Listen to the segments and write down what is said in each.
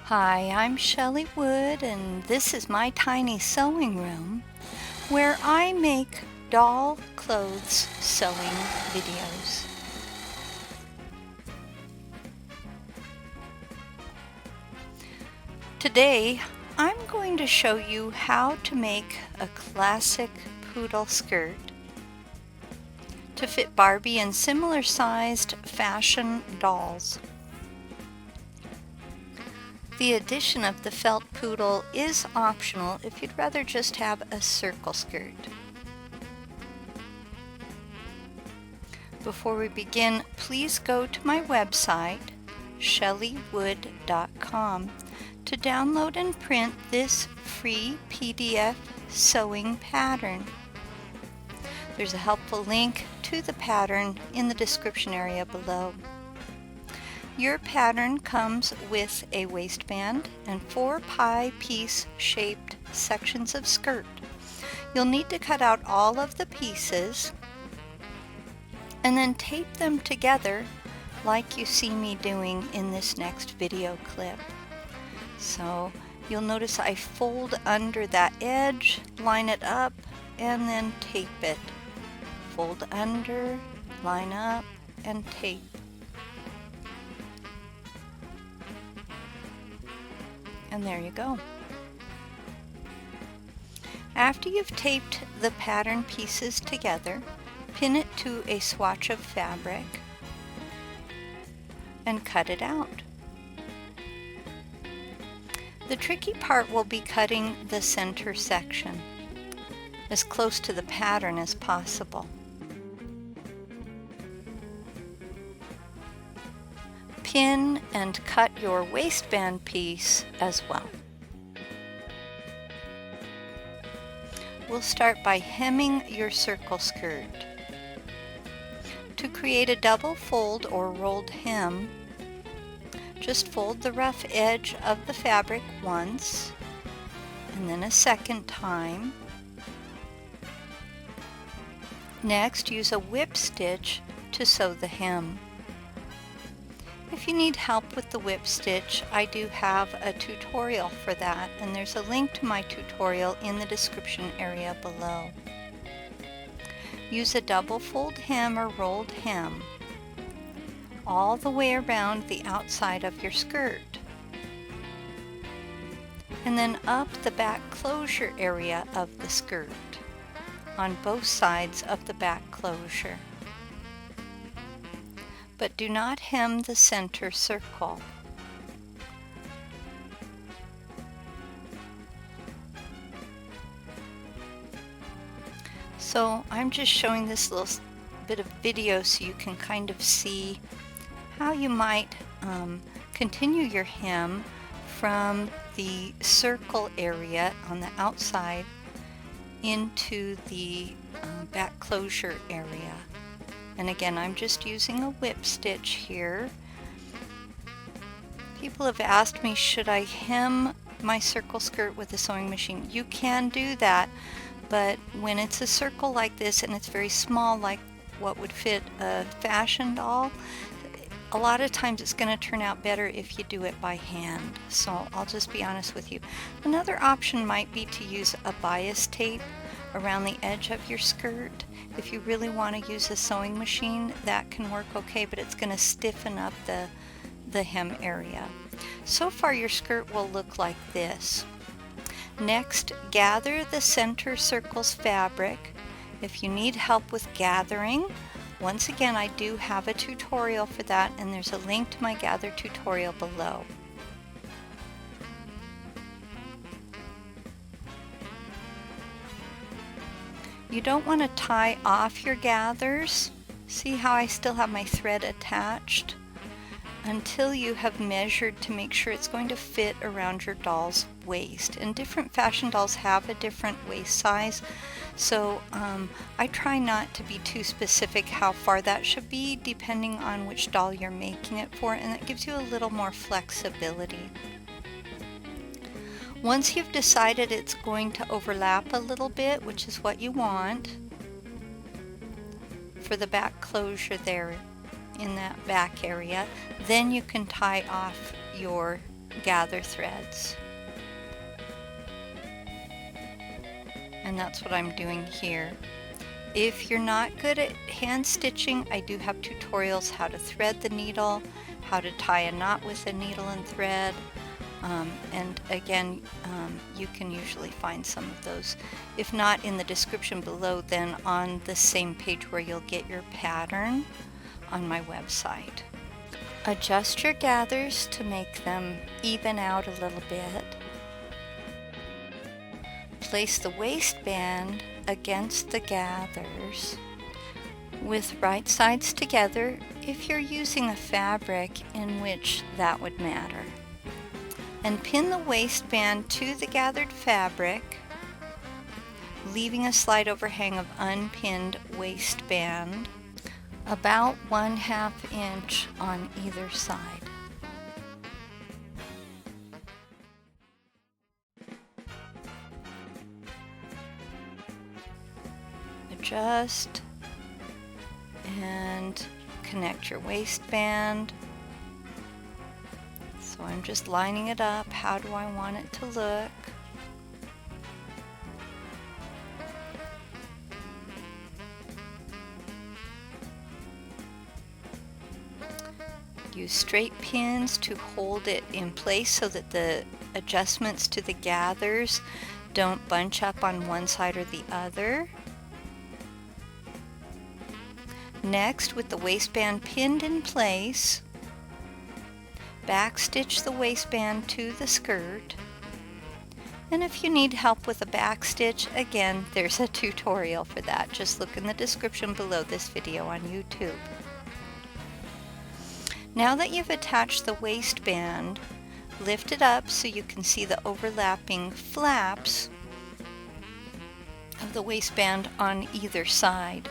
Hi, I'm Chelly Wood, and this is my tiny sewing room where I make doll clothes sewing videos. Today, I'm going to show you how to make a classic poodle skirt to fit Barbie and similar sized fashion dolls. The addition of the felt poodle is optional if you'd rather just have a circle skirt. Before we begin, please go to my website, chellywood.com, to download and print this free PDF sewing pattern. There's a helpful link to the pattern in the description area below. Your pattern comes with a waistband and 4 pie-piece shaped sections of skirt. You'll need to cut out all of the pieces and then tape them together like you see me doing in this next video clip. So you'll notice I fold under that edge, line it up, and then tape it. Fold under, line up, and tape. And there you go. After you've taped the pattern pieces together, pin it to a swatch of fabric and cut it out. The tricky part will be cutting the center section as close to the pattern as possible. Pin and cut your waistband piece as well. We'll start by hemming your circle skirt. To create a double fold or rolled hem, just fold the rough edge of the fabric once and then a second time. Next, use a whip stitch to sew the hem. If you need help with the whip stitch, I do have a tutorial for that, and there's a link to my tutorial in the description area below. Use a double fold hem or rolled hem all the way around the outside of your skirt, and then up the back closure area of the skirt on both sides of the back closure. But do not hem the center circle. So I'm just showing this little bit of video so you can kind of see how you might continue your hem from the circle area on the outside into the back closure area. And again, I'm just using a whip stitch here. People have asked me, should I hem my circle skirt with a sewing machine? You can do that, but when it's a circle like this and it's very small, like what would fit a fashion doll, a lot of times it's going to turn out better if you do it by hand. So I'll just be honest with you. Another option might be to use a bias tape around the edge of your skirt. If you really want to use a sewing machine, that can work okay, but it's going to stiffen up the hem area. So far your skirt will look like this. Next, gather the center circle's fabric. If you need help with gathering, once again I do have a tutorial for that, and there's a link to my gather tutorial below. You don't want to tie off your gathers. See how I still have my thread attached? Until you have measured to make sure it's going to fit around your doll's waist. And different fashion dolls have a different waist size, so I try not to be too specific how far that should be depending on which doll you're making it for, and that gives you a little more flexibility. Once you've decided it's going to overlap a little bit, which is what you want for the back closure there in that back area, then you can tie off your gather threads. And that's what I'm doing here. If you're not good at hand stitching, I do have tutorials how to thread the needle, how to tie a knot with a needle and thread, and again, you can usually find some of those. If not in the description below, then on the same page where you'll get your pattern on my website. Adjust your gathers to make them even out a little bit. Place the waistband against the gathers with right sides together if you're using a fabric in which that would matter. And pin the waistband to the gathered fabric, leaving a slight overhang of unpinned waistband about 1/2 inch on either side. Adjust and connect your waistband. So I'm just lining it up. How do I want it to look? Use straight pins to hold it in place so that the adjustments to the gathers don't bunch up on one side or the other. Next, with the waistband pinned in place, backstitch the waistband to the skirt. And if you need help with a backstitch, again, there's a tutorial for that. Just look in the description below this video on YouTube. Now that you've attached the waistband, lift it up so you can see the overlapping flaps of the waistband on either side.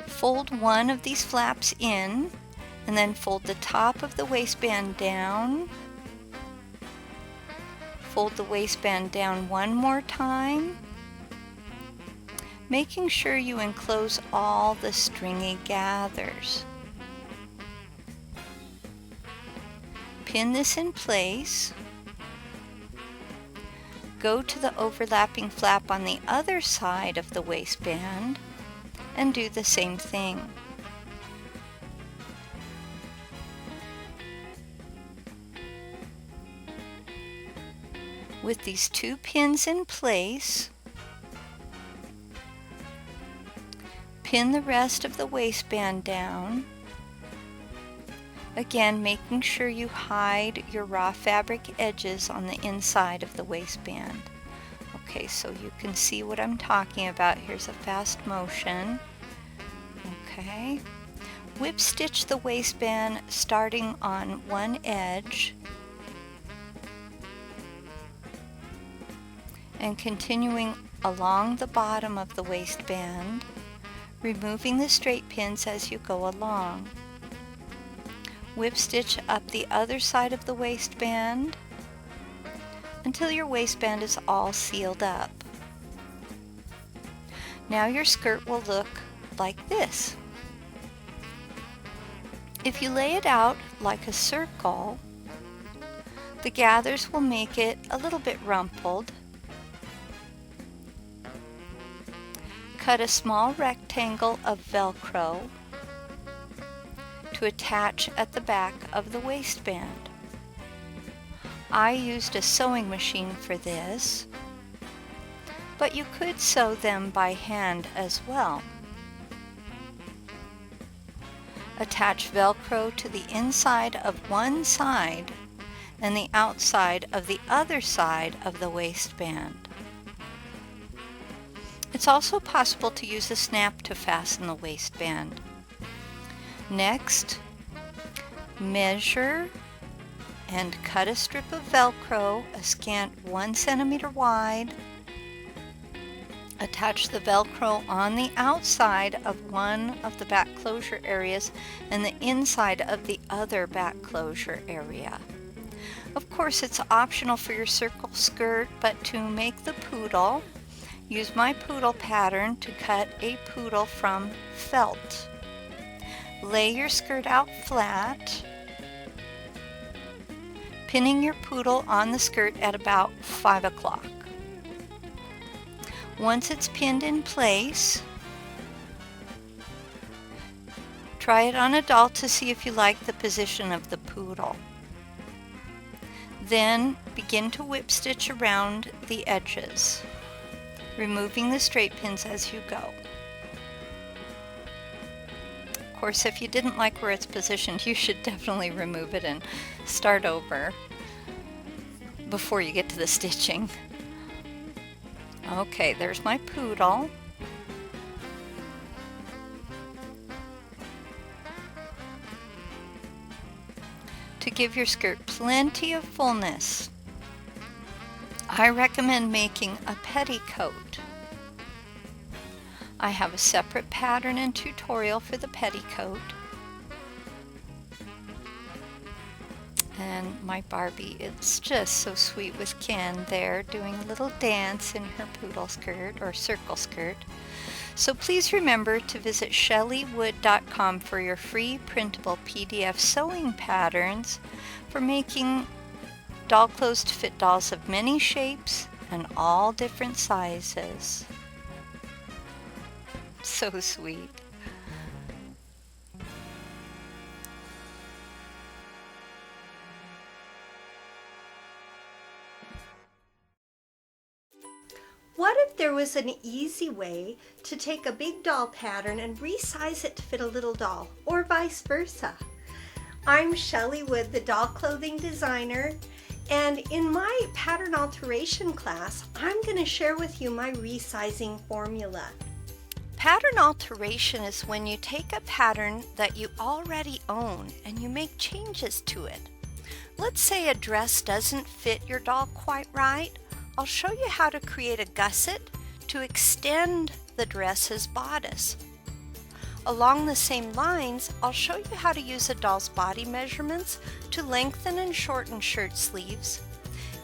Fold one of these flaps in, and then fold the top of the waistband down. Fold the waistband down one more time, making sure you enclose all the stringy gathers. Pin this in place. Go to the overlapping flap on the other side of the waistband and do the same thing. With these two pins in place, pin the rest of the waistband down, again making sure you hide your raw fabric edges on the inside of the waistband. Okay, so you can see what I'm talking about. Here's a fast motion. Okay. Whip stitch the waistband starting on one edge and continuing along the bottom of the waistband, removing the straight pins as you go along. Whip stitch up the other side of the waistband until your waistband is all sealed up. Now your skirt will look like this. If you lay it out like a circle, the gathers will make it a little bit rumpled. Cut a small rectangle of Velcro to attach at the back of the waistband. I used a sewing machine for this, but you could sew them by hand as well. Attach Velcro to the inside of one side and the outside of the other side of the waistband. It's also possible to use a snap to fasten the waistband. Next, measure and cut a strip of Velcro a scant 1 centimeter wide. Attach the Velcro on the outside of one of the back closure areas and the inside of the other back closure area. Of course, it's optional for your circle skirt, but to make the poodle, use my poodle pattern to cut a poodle from felt. Lay your skirt out flat pinning your poodle on the skirt at about 5 o'clock. Once it's pinned in place, try it on a doll to see if you like the position of the poodle. Then begin to whip stitch around the edges, removing the straight pins as you go. Of course, if you didn't like where it's positioned, you should definitely remove it and start over before you get to the stitching. Okay, there's my poodle. To give your skirt plenty of fullness, I recommend making a petticoat. I have a separate pattern and tutorial for the petticoat. And my Barbie, it's just so sweet with Ken there doing a little dance in her poodle skirt or circle skirt. So please remember to visit chellywood.com for your free printable PDF sewing patterns for making doll clothes to fit dolls of many shapes and all different sizes. So sweet. What if there was an easy way to take a big doll pattern and resize it to fit a little doll, or vice versa? I'm Chelly Wood, the doll clothing designer, and in my pattern alteration class, I'm going to share with you my resizing formula. Pattern alteration is when you take a pattern that you already own and you make changes to it. Let's say a dress doesn't fit your doll quite right. I'll show you how to create a gusset to extend the dress's bodice. Along the same lines, I'll show you how to use a doll's body measurements to lengthen and shorten shirt sleeves,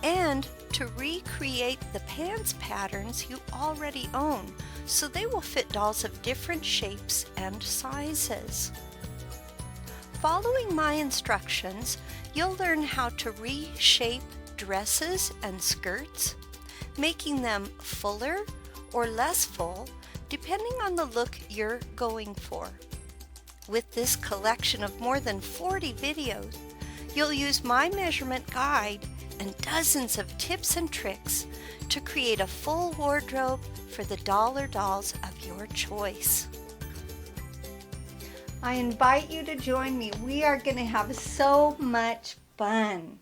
and to recreate the pants patterns you already own so they will fit dolls of different shapes and sizes. Following my instructions, you'll learn how to reshape dresses and skirts, making them fuller or less full depending on the look you're going for. With this collection of more than 40 videos, you'll use my measurement guide and dozens of tips and tricks to create a full wardrobe for the doll or dolls of your choice. I invite you to join me. We are going to have so much fun.